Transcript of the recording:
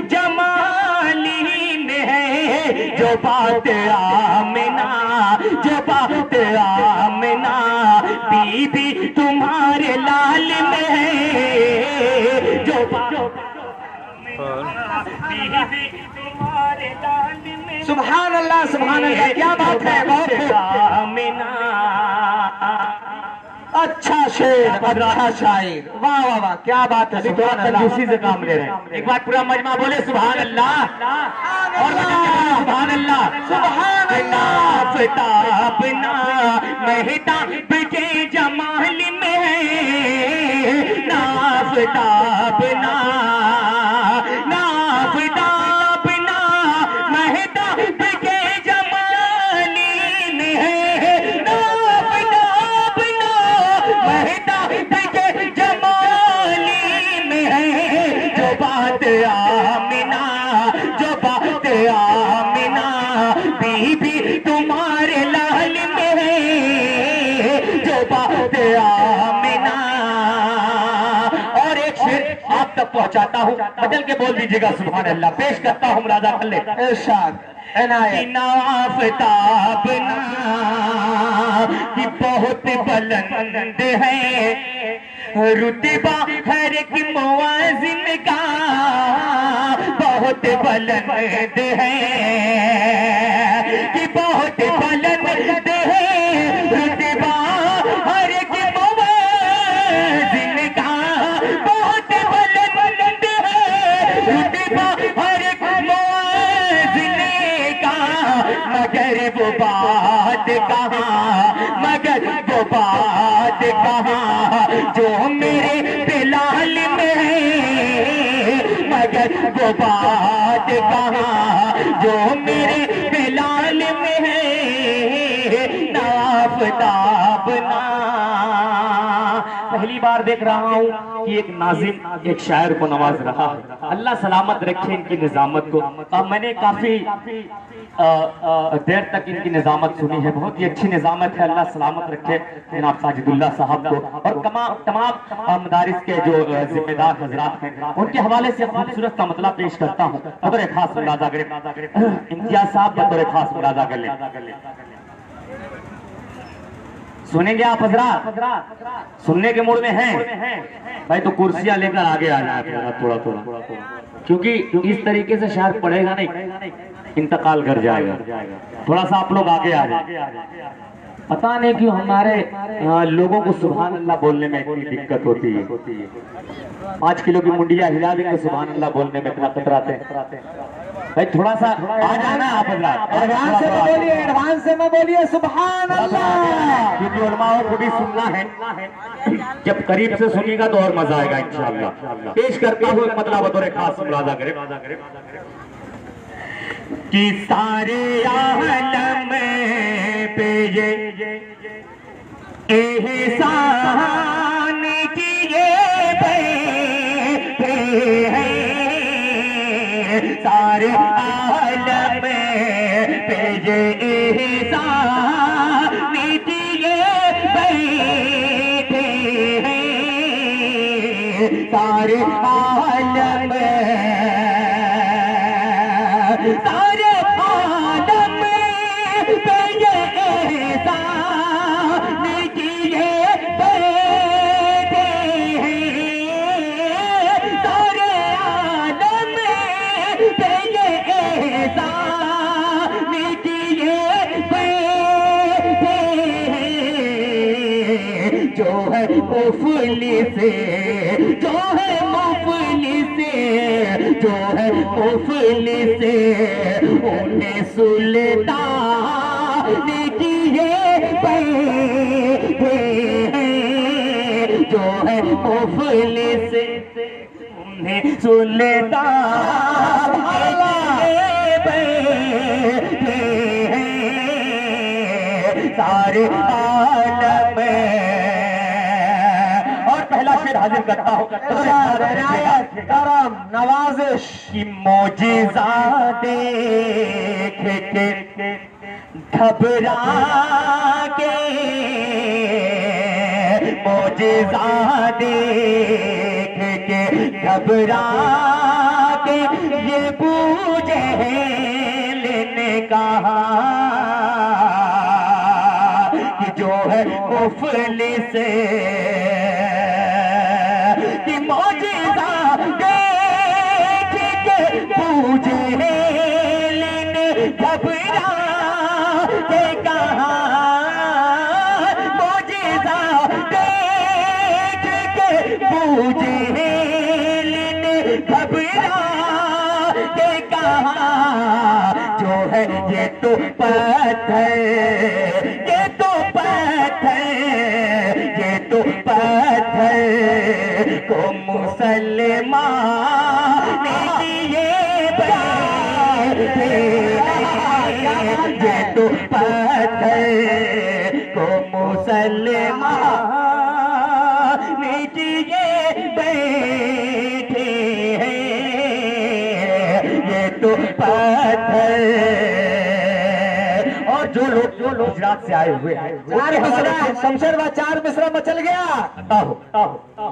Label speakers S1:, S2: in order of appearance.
S1: जमाली में है जो बात आमिना, जो बात आमिना बीबी तुम्हारे लाल में है, जो बात बीबी तुम्हारे लाल में।
S2: सुभान अल्लाह, सुभान अल्लाह, क्या बात है, बहुत
S1: आमिना।
S2: अच्छा शेर, अच्छा शायर, वाह वाह वाह, क्या बात है।
S1: सुभान अल्लाह, उसी से काम ले रहे हैं। एक बार पूरा मजमा बोले सुभान अल्लाह, और सुभान अल्लाह, सुभान अल्लाह। फताबना महताब के जमाल में है, नाफताबना नाफताबना महताब के जमाली में है, नाफताबना महताब के जमाली में है, जो बात आमिना, जो बात आमिना बीबी तुम्हारे लाल में है, जो बात आमिना। और एक शेर आप तक पहुंचाता हूं, बदल के बोल दीजिएगा सुभान अल्लाह। पेश करता हूं राजा खल्ले,
S2: इरशाद
S1: नाफताब ना कि बहुत बुलंद है रुतबा हर एक मुआजिन का, बहुत बुलंद है कि बहुत बुलंद है रुतबा हर एक मुआजिन का, बहुत बुलंद है रुतबा हर एक मुआजिन का। मगर वो बात कहाँ, मगर वो बात कहाँ जो मेरे बिलाल में है, मगर वो बात कहाँ जो मेरे बिलाल में है, नाफताब ना। पहली बार देख रहा हूँ कि एक नाजिम एक शायर को नवाज रहा है, अल्लाह सलामत रखे इनकी निजामत को। मैंने काफी देर तक इनकी निजामत सुनी है, बहुत ही अच्छी निजामत है, अल्लाह सलामत रखे जनाब साजिदुल्लाह साहब को, और तमाम मदारिस के जो जिम्मेदार हजरात हैं उनके हवाले से खूबसूरत का मतलब पेश करता हूँ। बतौर खास मुलाजा करें इम्तियाज साहब, बतौर खास मुलाजा कर ले। सुनेंगे आप हजरात, सुनने के मूड में हैं भाई तो कुर्सियां लेकर आगे आ जाए थोड़ा थोड़ा, क्योंकि इस तरीके से शायद पढ़ेगा नहीं, इंतकाल कर जाएगा। थोड़ा सा आप लोग आगे आ जाए। पता नहीं क्यों हमारे लोगों को सुभान अल्लाह बोलने में इतनी दिक्कत होती है। 5 किलो की मुंडिया हिला देंगे सुभान अल्लाह बोलने में इतना कतराते हैं भाई। थोड़ा सा आ जाना आप
S2: एडवांस से बोलिए, एडवांस से बोलिए सुभान अल्लाह,
S1: क्योंकि उलमाओं को भी सुनना है। जब करीब से सुनिएगा तो और मजा आएगा इंशाअल्लाह। पेश करता हूँ मतलब बतौर खास मुलाजा करें कि सारे आलम पे ये एहसान किए बैठे हैं, सारे आलम पे ये एहसान किए बैठे हैं, सारे आलम सारे आलम पे ये एहसान किए बैठे हैं, सारे आलम पे ये एहसान किए बैठे हैं। जो है मुफलिस, जो है मुफलिस, जो है मुफलिस उन्हें सुल्तान किए बैठे हैं, जो है मुफलिस उन्हें सुल्तान किए बैठे हैं, सारे आलम। और पहला शेर हाजिर करता हूँ,
S2: करम नवाजिश
S1: कि मोजिज़ा देख के घबरा के, मोजिज़ा देख के घबरा के मुफलिस कि मौजिज़ा देख के पूजे लेन घबरा के कहा, मौजिज़ा देख के पूजे लेन घबरा के कहा, जो है ये तो पत्थर, ये तो पत्थर, ये तो पत्थर को मुसलमान ने दिए बैठे, ये तो पत्थर को मुसलमान ने दिए बैठे हैं, ये तो पत्थर। और जो लोग गुजरात से आए हुए हैं,
S2: चार मिसरा शमशेर व चार मिसरा मचल गया।
S1: आहो, आहो।